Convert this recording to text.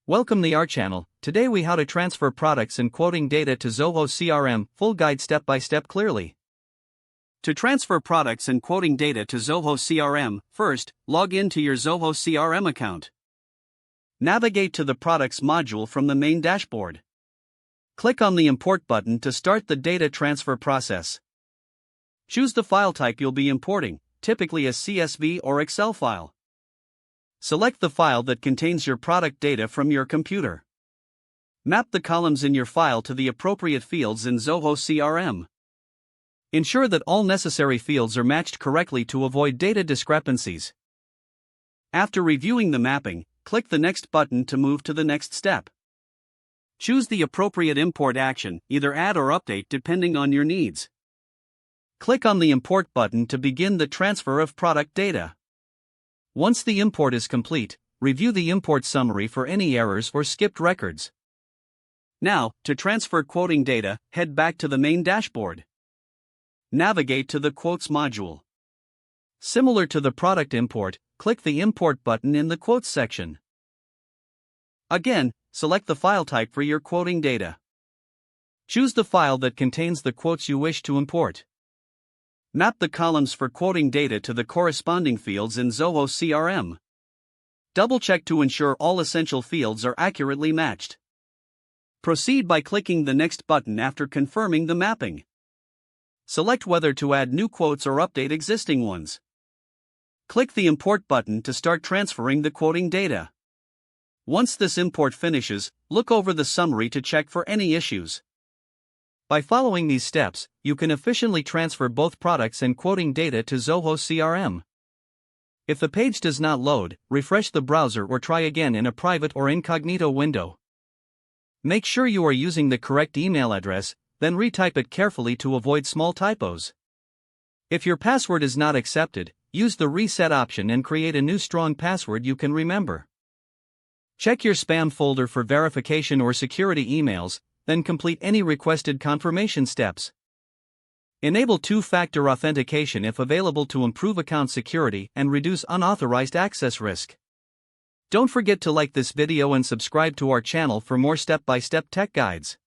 Welcome to our channel. Today we how to transfer products and quoting data to Zoho CRM, full guide step by step clearly. To transfer products and quoting data to Zoho CRM, first, log in to your Zoho CRM account. Navigate to the Products module from the main dashboard. Click on the Import button to start the data transfer process. Choose the file type you'll be importing, typically a CSV or Excel file. Select the file that contains your product data from your computer. Map the columns in your file to the appropriate fields in Zoho CRM. Ensure that all necessary fields are matched correctly to avoid data discrepancies. After reviewing the mapping, click the Next button to move to the next step. Choose the appropriate import action, either add or update depending on your needs. Click on the Import button to begin the transfer of product data. Once the import is complete, review the import summary for any errors or skipped records. Now, to transfer quoting data, head back to the main dashboard. Navigate to the Quotes module. Similar to the product import, click the Import button in the Quotes section. Again, select the file type for your quoting data. Choose the file that contains the quotes you wish to import. Map the columns for quoting data to the corresponding fields in Zoho CRM. Double-check to ensure all essential fields are accurately matched. Proceed by clicking the Next button after confirming the mapping. Select whether to add new quotes or update existing ones. Click the Import button to start transferring the quoting data. Once this import finishes, look over the summary to check for any issues. By following these steps, you can efficiently transfer both products and quoting data to Zoho CRM. If the page does not load, refresh the browser or try again in a private or incognito window. Make sure you are using the correct email address, then retype it carefully to avoid small typos. If your password is not accepted, use the Reset option and create a new strong password you can remember. Check your spam folder for verification or security emails, then complete any requested confirmation steps. Enable two-factor authentication if available to improve account security and reduce unauthorized access risk. Don't forget to like this video and subscribe to our channel for more step-by-step tech guides.